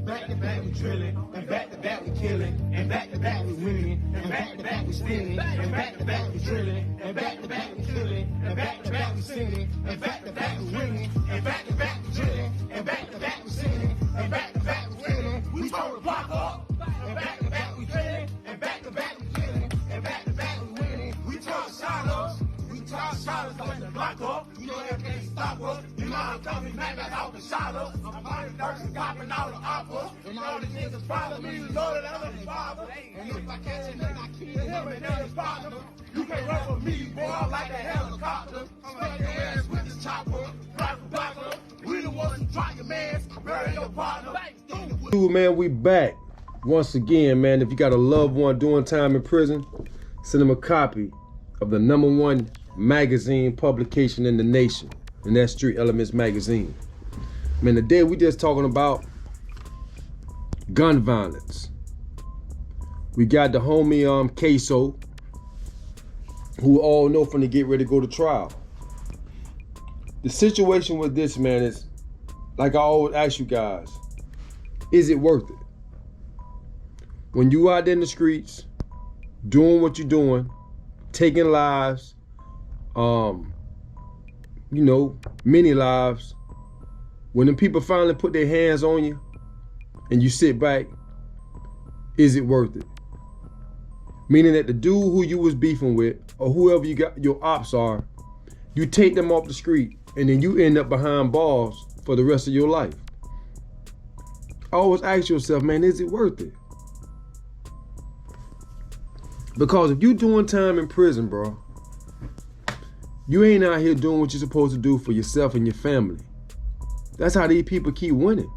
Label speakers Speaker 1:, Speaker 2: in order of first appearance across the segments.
Speaker 1: back to back we drilling, and back to back we killing, and back to back we winning, and back to back we stealing, and back to back we drilling, and back to back we killing, and back to back we sinning, and back to back we winning, and back to back we drilling, and back to back we sinning, and back to back we winning. We turn the block up, and back to back we drilling, and back to back we killing, and back to back we winning. We turn shadows. Shotters like the block up, you know that can't stop us. You know I'm coming back like out the shotters. I'm on the dirt and copping all the offers. And all the niggas follow me, you know that I'm the father. And if I catch him, then I kill him and then his partner. You can't run for me, boy, I'm like a helicopter. Smack your ass with this chopper, block for blocker. We the ones who drop your mans, bury your partner.
Speaker 2: Dude, man, we back. Once again, man, if you got a loved one doing time in prison, send them a copy of the #1 magazine publication in the nation, and that's Street Elements magazine. Man, today we just talking about gun violence. We got the homie Ksoo, who all know from the get ready to go to trial. The situation with this, man, is like I always ask you guys, is it worth it? When you out there in the streets doing what you're doing, taking lives, you know, many lives, when the people finally put their hands on you and you sit back, is it worth it? Meaning that the dude who you was beefing with, or whoever you got your ops are, you take them off the street and then you end up behind bars for the rest of your life. Always ask yourself, man, is it worth it? Because if you doing time in prison, bro, you ain't out here doing what you're supposed to do for yourself and your family. That's how these people keep winning.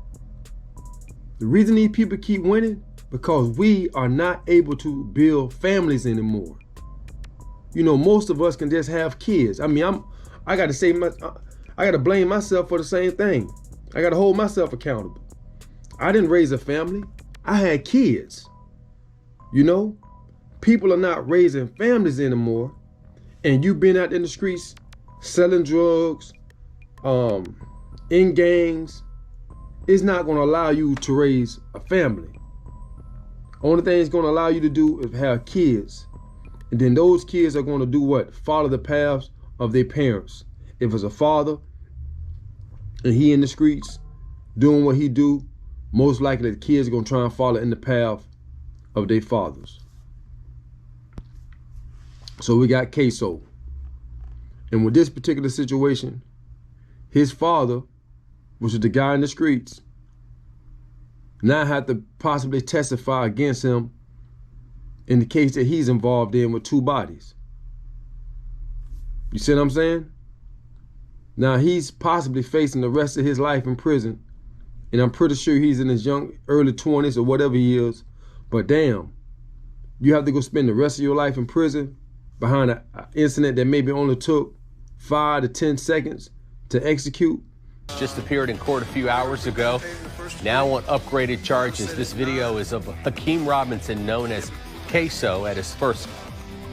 Speaker 2: The reason these people keep winning, because we are not able to build families anymore. You know, most of us can just have kids. I mean, I got to blame myself for the same thing. I got to hold myself accountable. I didn't raise a family. I had kids. You know, people are not raising families anymore. And you been out in the streets selling drugs, in gangs, it's not gonna allow you to raise a family. Only thing it's gonna allow you to do is have kids. And then those kids are gonna do what? Follow the paths of their parents. If it's a father and he in the streets doing what he do, most likely the kids are gonna try and follow in the path of their fathers. So we got Ksoo. And with this particular situation, his father, which is the guy in the streets, now have to possibly testify against him in the case that he's involved in with 2 bodies. You see what I'm saying? Now he's possibly facing the rest of his life in prison. And I'm pretty sure he's in his early 20s or whatever he is. But damn, you have to go spend the rest of your life in prison behind an incident that maybe only took 5 to 10 seconds to execute.
Speaker 3: Just appeared in court a few hours ago. Now on upgraded charges. This video is of Hakeem Robinson, known as Ksoo, at his first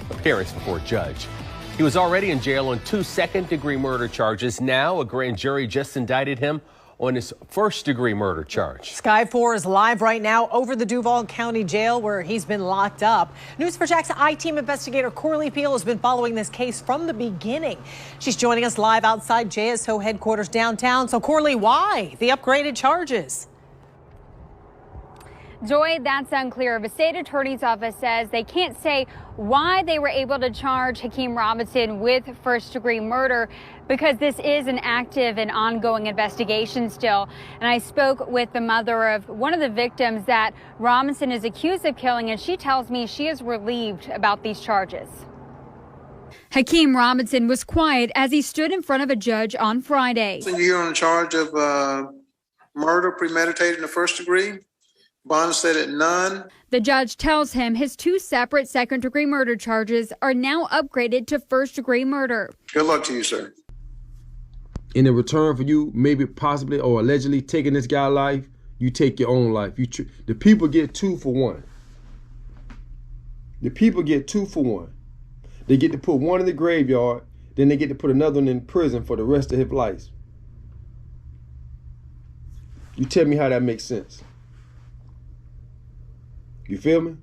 Speaker 3: appearance before a judge. He was already in jail on 2 second-degree murder charges. Now a grand jury just indicted him on his first-degree murder charge.
Speaker 4: Sky 4 is live right now over the Duval County Jail where he's been locked up. News for Jack's I-Team investigator Corley Peel has been following this case from the beginning. She's joining us live outside JSO headquarters downtown. So Corley, why the upgraded charges?
Speaker 5: Joy, that's unclear. The state attorney's office says they can't say why they were able to charge Hakeem Robinson with first-degree murder because this is an active and ongoing investigation still. And I spoke with the mother of one of the victims that Robinson is accused of killing, and she tells me she is relieved about these charges.
Speaker 6: Hakeem Robinson was quiet as he stood in front of a judge on Friday.
Speaker 7: You're here on the charge of murder premeditated in the first degree. Bond set at none.
Speaker 6: The judge tells him his 2 separate second-degree murder charges are now upgraded to first-degree murder.
Speaker 7: Good luck to you, sir.
Speaker 2: In return for you maybe possibly or allegedly taking this guy's life, you take your own life. The people get 2 for 1. The people get 2 for 1. They get to put one in the graveyard, then they get to put another one in prison for the rest of his life. You tell me how that makes sense. You feel me?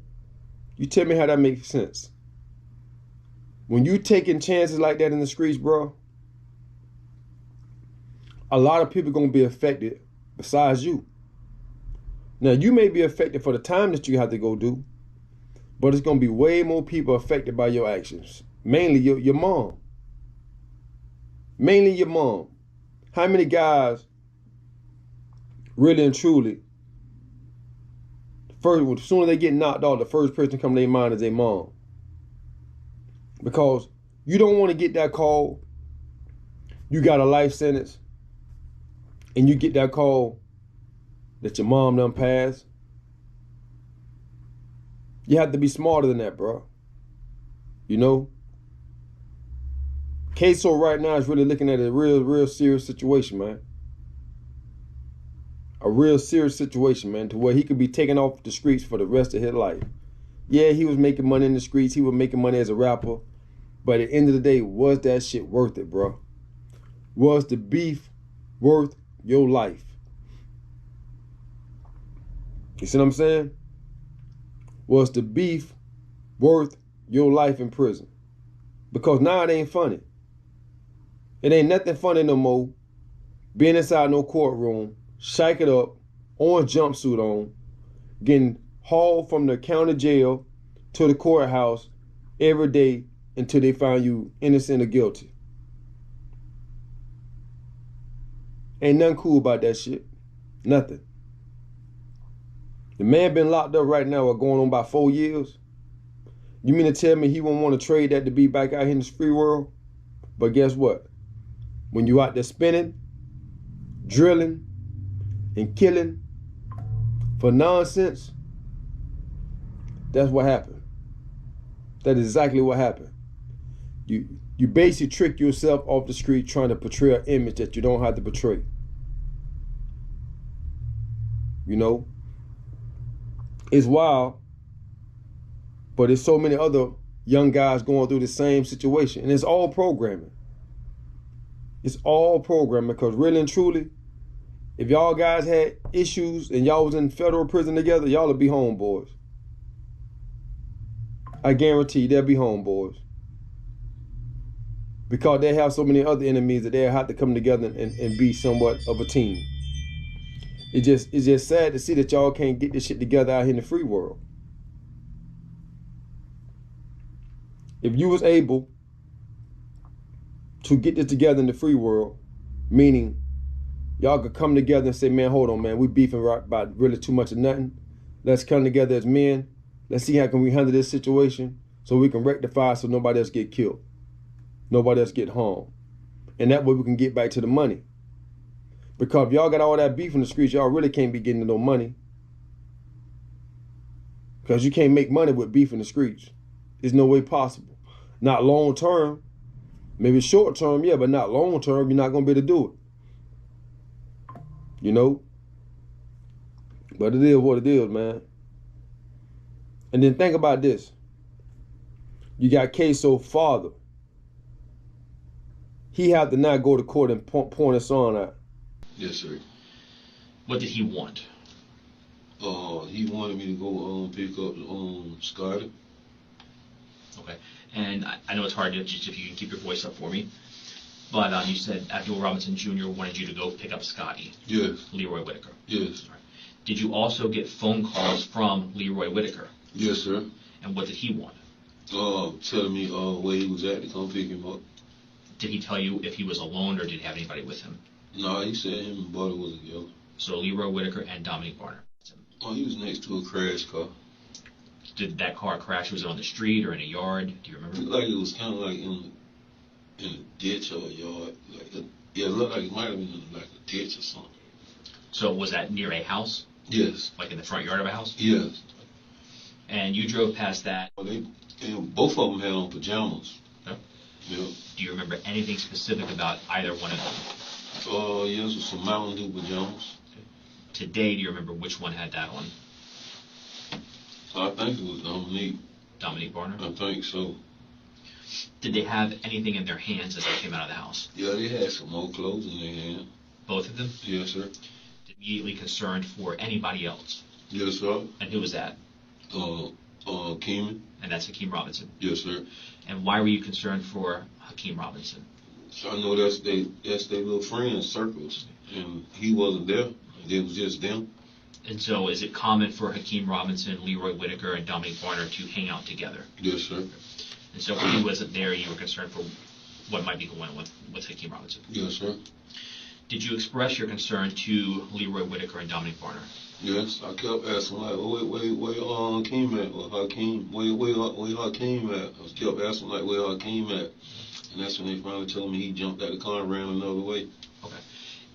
Speaker 2: You tell me how that makes sense. When you taking chances like that in the streets, bro, a lot of people gonna be affected besides you. Now, you may be affected for the time that you have to go do, but it's gonna be way more people affected by your actions. Mainly your mom. Mainly your mom. How many guys really and truly, as soon as they get knocked off, the first person to come to their mind is their mom? Because you don't want to get that call, you got a life sentence, and you get that call that your mom done passed. You have to be smarter than that, bro. You know? Ksoo right now is really looking at a real serious situation, man. A real serious situation, man, to where he could be taken off the streets for the rest of his life. Yeah, he was making money in the streets. He was making money as a rapper. But at the end of the day, was that shit worth it, bro? Was the beef worth your life? You see what I'm saying? Was the beef worth your life in prison? Because now it ain't funny. It ain't nothing funny no more being inside no courtroom, shake it up, orange jumpsuit on, getting hauled from the county jail to the courthouse every day until they find you innocent or guilty. Ain't nothing cool about that shit. Nothing. The man been locked up right now, going on about 4 years. You mean to tell me he won't want to trade that to be back out here in this free world? But guess what? When you out there spinning, drilling, and killing for nonsense, that's what happened. That is exactly what happened. You basically trick yourself off the street trying to portray an image that you don't have to portray. You know? It's wild, but there's so many other young guys going through the same situation. And it's all programming. It's all programming, because really and truly, if y'all guys had issues and y'all was in federal prison together, y'all would be homeboys. I guarantee they'll be homeboys. Because they have so many other enemies that they'll have to come together and be somewhat of a team. It's just sad to see that y'all can't get this shit together out here in the free world. If you was able to get this together in the free world, meaning y'all could come together and say, man, hold on, man, we beefing right about really too much of nothing. Let's come together as men. Let's see how can we handle this situation so we can rectify so nobody else get killed. Nobody else get harmed. And that way we can get back to the money. Because if y'all got all that beef in the streets, y'all really can't be getting no money. Because you can't make money with beef in the streets. There's no way possible. Not long term. Maybe short term, yeah, but not long term. You're not going to be able to do it. You know? But it is what it is, man. And then think about this. You got Ksoo's father. He had to not go to court and point his son out.
Speaker 8: Yes, sir.
Speaker 9: What did he want?
Speaker 8: He wanted me to go pick up Scotty.
Speaker 9: Okay. And I know it's hard to just, if you can keep your voice up for me, but you said Abdul Robinson Jr. wanted you to go pick up Scotty.
Speaker 8: Yes.
Speaker 9: Leroy Whitaker.
Speaker 8: Yes.
Speaker 9: Right. Did you also get phone calls from Leroy Whitaker?
Speaker 8: Yes, sir.
Speaker 9: And what did he want?
Speaker 8: Telling me where he was at to come pick him up.
Speaker 9: Did he tell you if he was alone or did he have anybody with him?
Speaker 8: No, he said him and Buddy was together.
Speaker 9: So Leroy Whitaker and Dominique Barner.
Speaker 8: He was next to a crash car.
Speaker 9: Did that car crash? Was it on the street or in a yard? Do you remember?
Speaker 8: Like it was kind of like in a ditch or a yard. It looked like it might have been in like a ditch or something.
Speaker 9: So was that near a house?
Speaker 8: Yes.
Speaker 9: Like in the front yard of a house?
Speaker 8: Yes.
Speaker 9: And you drove past that?
Speaker 8: Well, both of them had on pajamas.
Speaker 9: Yep.
Speaker 8: Yep.
Speaker 9: Do you remember anything specific about either one of them?
Speaker 8: Yes, with some Mountain Dew pajamas.
Speaker 9: Okay. Today, do you remember which one had that on?
Speaker 8: I think it was Dominique.
Speaker 9: Dominique Barner?
Speaker 8: I think so.
Speaker 9: Did they have anything in their hands as they came out of the house?
Speaker 8: Yeah, they had some more clothes in their hand.
Speaker 9: Both of them?
Speaker 8: Yes, sir.
Speaker 9: Immediately concerned for anybody else?
Speaker 8: Yes, sir.
Speaker 9: And who was that?
Speaker 8: Keeman.
Speaker 9: And that's Hakeem Robinson.
Speaker 8: Yes, sir.
Speaker 9: And why were you concerned for Hakeem Robinson?
Speaker 8: So I know that's they little friends circles, and he wasn't there. It was just them.
Speaker 9: And so is it common for Hakeem Robinson, Leroy Whitaker, and Dominique Varner to hang out together?
Speaker 8: Yes, sir.
Speaker 9: And so when he wasn't there, you were concerned for what might be going on with Hakeem Robinson?
Speaker 8: Yes, sir.
Speaker 9: Did you express your concern to Leroy Whitaker and Dominique Varner?
Speaker 8: Yes, I kept asking like, where Hakeem at? Or Hakeem, where Hakeem at? I kept asking like, where Hakeem at? And that's when they finally told me he jumped out the car and ran another way.
Speaker 9: Okay.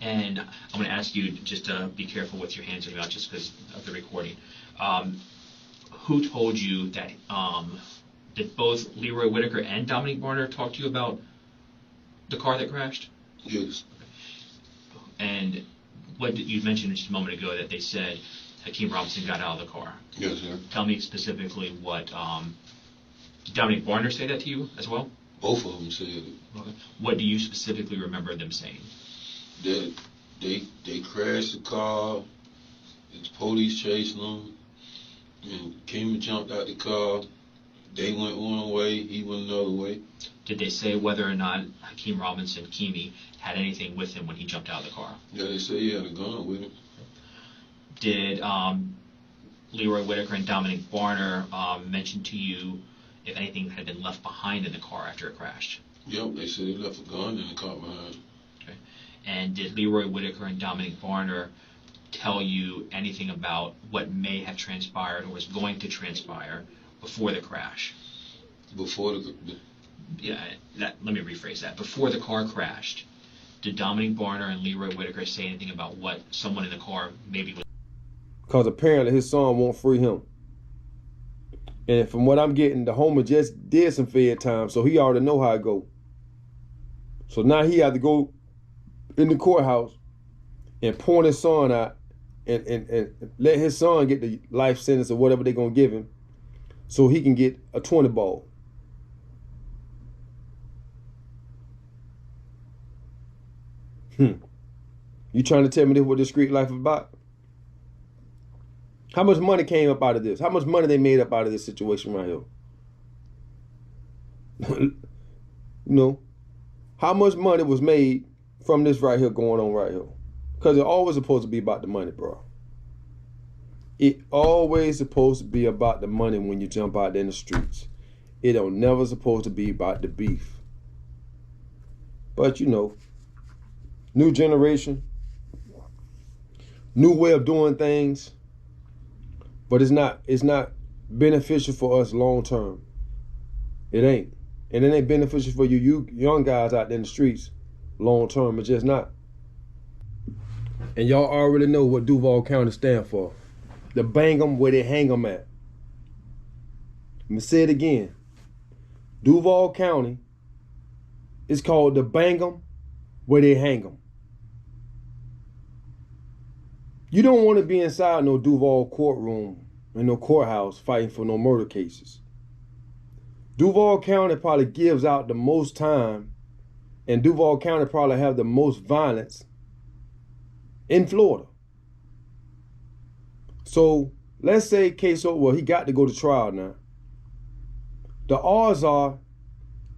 Speaker 9: And I'm going to ask you just to be careful with your hands in your mouth just because of the recording. Who told you that, did both Leroy Whitaker and Dominique Varner talk to you about the car that crashed?
Speaker 8: Yes.
Speaker 9: And what did you mentioned just a moment ago that they said Hakeem Robinson got out of the car?
Speaker 8: Yes, sir.
Speaker 9: Tell me specifically what, did Dominique Varner say that to you as well?
Speaker 8: Both of them said it.
Speaker 9: Okay. What do you specifically remember them saying?
Speaker 8: That they crashed the car, the police chasing them, and Keeman jumped out the car. They went one way, he went another way.
Speaker 9: Did they say whether or not Hakeem Robinson, Keemy, had anything with him when he jumped out of the car?
Speaker 8: Yeah, they say he had a gun with him.
Speaker 9: Did Leroy Whitaker and Dominique Varner mention to you if anything had been left behind in the car after it crashed?
Speaker 8: Yep, they said they left a gun in the car behind.
Speaker 9: Okay. And did Leroy Whitaker and Dominique Varner tell you anything about what may have transpired or was going to transpire before the crash?
Speaker 8: Before
Speaker 9: let me rephrase that. Before the car crashed, did Dominique Varner and Leroy Whitaker say anything about what someone in the car maybe was?
Speaker 2: Because apparently his son won't free him. And from what I'm getting, the homie just did some fed time, so he already know how it go. So now he had to go in the courthouse and point his son out and let his son get the life sentence or whatever they're going to give him so he can get a 20 ball. You trying to tell me this what this street life is about? How much money came up out of this? How much money they made up out of this situation right here? You know, how much money was made from this right here going on right here? Because it always supposed to be about the money, bro. It always supposed to be about the money when you jump out there in the streets. It don't never supposed to be about the beef. But you know, new generation, new way of doing things, but it's not beneficial for us long term. It ain't. And it ain't beneficial for you young guys out there in the streets long term. It's just not. And y'all already know what Duval County stand for. The bang 'em where they hang 'em at. Let me say it again. Duval County is called the bang 'em where they hang 'em. You don't want to be inside no Duval courtroom and no courthouse fighting for no murder cases. Duval County probably gives out the most time, and Duval County probably have the most violence in Florida. So let's say Ksoo, well, he got to go to trial now. The odds are,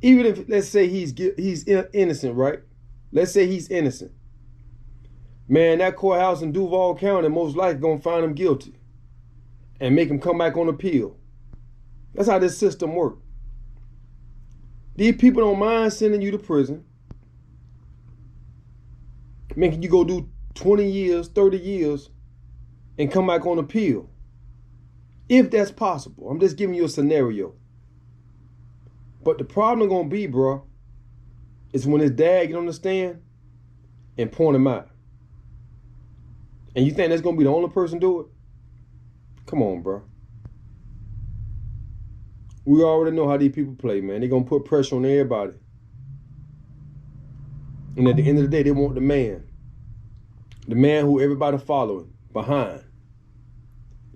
Speaker 2: even if let's say he's innocent, right? Let's say he's innocent. Man, that courthouse in Duval County most likely gonna find him guilty and make him come back on appeal. That's how this system works. These people don't mind sending you to prison, making you go do 20 years, 30 years, and come back on appeal. If that's possible. I'm just giving you a scenario. But the problem gonna be, bro, is when his dad get on the stand and point him out. And you think that's gonna be the only person do it? Come on, bro. We already know how these people play, man. They're gonna put pressure on everybody. And at the end of the day, they want the man. The man who everybody following behind.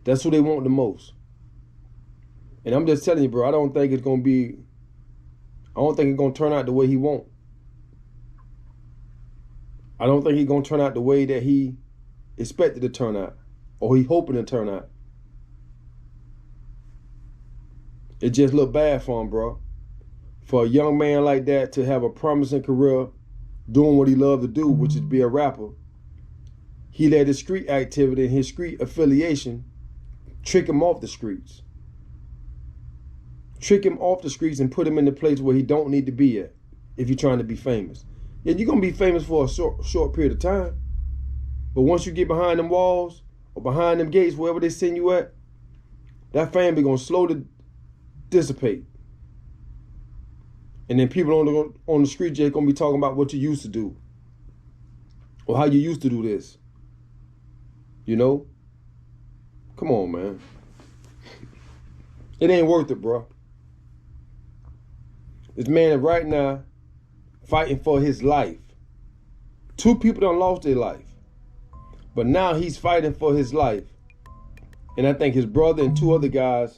Speaker 2: That's who they want the most. And I'm just telling you, bro, I don't think it's gonna turn out the way he want. I don't think he's gonna turn out the way that he expected to turn out, or he hoping to turn out. It just look bad for him, bro. For a young man like that to have a promising career doing what he loved to do, which is be a rapper, he let his street activity and his street affiliation trick him off the streets. Trick him off the streets and put him in the place where he don't need to be at if you're trying to be famous. Yeah, you're going to be famous for a short period of time. But once you get behind them walls or behind them gates, wherever they send you at, that fame is going to slowly dissipate. And then people on the street just going to be talking about what you used to do or how you used to do this. You know? Come on, man. It ain't worth it, bro. This man is right now fighting for his life. 2 people done lost their life. But now he's fighting for his life. And I think his brother and 2 other guys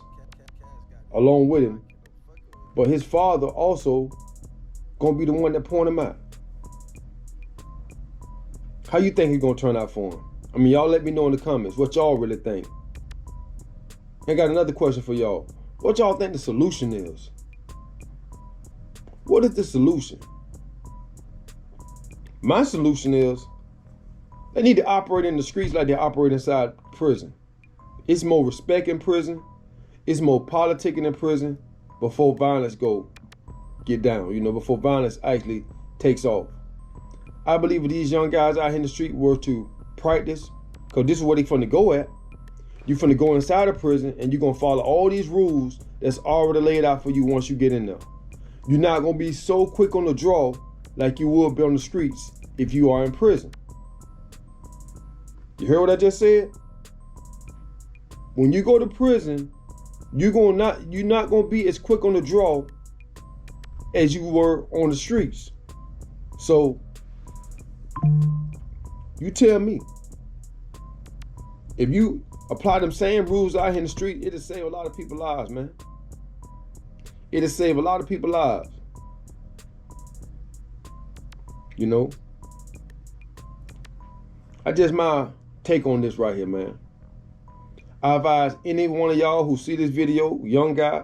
Speaker 2: along with him. But his father also gonna be the one that point him out. How you think it's gonna turn out for him? I mean, y'all let me know in the comments what y'all really think. I got another question for y'all. What y'all think the solution is? What is the solution? My solution is they need to operate in the streets like they operate inside prison. It's more respect in prison. It's more politicking in prison before violence get down, you know, before violence actually takes off. I believe if these young guys out here in the street were to practice, because this is where they finna go at. You finna go inside of prison and you're gonna follow all these rules that's already laid out for you once you get in there. You're not gonna be so quick on the draw like you would be on the streets if you are in prison. You heard what I just said? When you go to prison, you're not gonna be as quick on the draw as you were on the streets. So you tell me, if you apply them same rules out here in the street, it'll save a lot of people's lives, man. It'll save a lot of people's lives. You know? I just my take on this right here, man. I advise any one of y'all who see this video, young guy,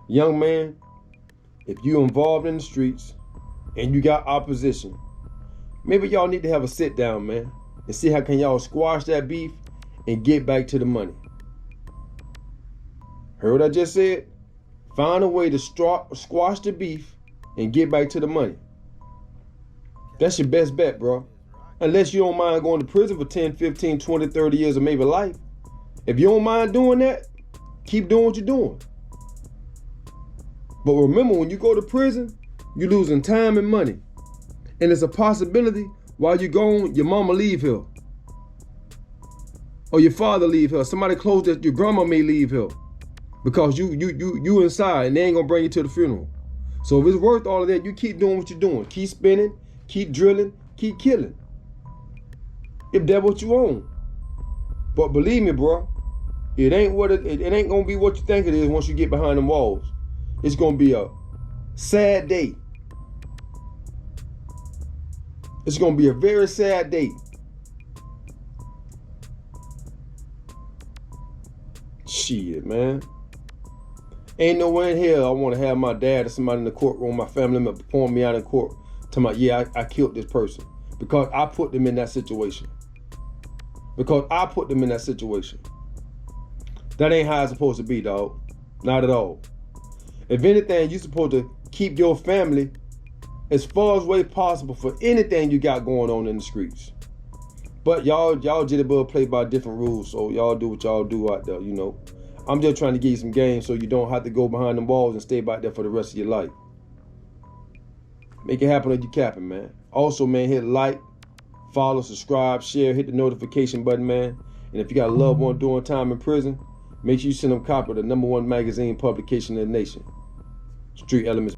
Speaker 2: young man, if you involved in the streets and you got opposition, maybe y'all need to have a sit down, man, and see how can y'all squash that beef and get back to the money. Heard what I just said? Find a way to squash the beef and get back to the money. That's your best bet, bro. Unless you don't mind going to prison for 10, 15, 20, 30 years or maybe life. If you don't mind doing that, keep doing what you're doing. But remember, when you go to prison, you're losing time and money. And it's a possibility while you're gone, your mama leave here. Or your father leave here. Somebody close that, your grandma may leave here. Because you inside and they ain't gonna bring you to the funeral. So if it's worth all of that, you keep doing what you're doing. Keep spinning, keep drilling, keep killing. If that's what you own. But believe me, bro, it ain't gonna be what you think it is once you get behind them walls. It's gonna be a sad day. It's gonna be a very sad day. Shit, man. Ain't no way in hell I want to have my dad or somebody in the courtroom, my family member, pouring me out in court, talking about, yeah, I killed this person. Because I put them in that situation. Because I put them in that situation. That ain't how it's supposed to be, dog. Not at all. If anything, you're supposed to keep your family as far away as possible for anything you got going on in the streets. But y'all jitterbug play by different rules, so y'all do what y'all do out there, you know. I'm just trying to give you some game so you don't have to go behind them walls and stay back there for the rest of your life. Make it happen or you capping, man. Also, man, hit like, follow, subscribe, share, hit the notification button, man. And if you got a loved one doing time in prison, make sure you send them a copy of the #1 magazine publication in the nation, Street Elements.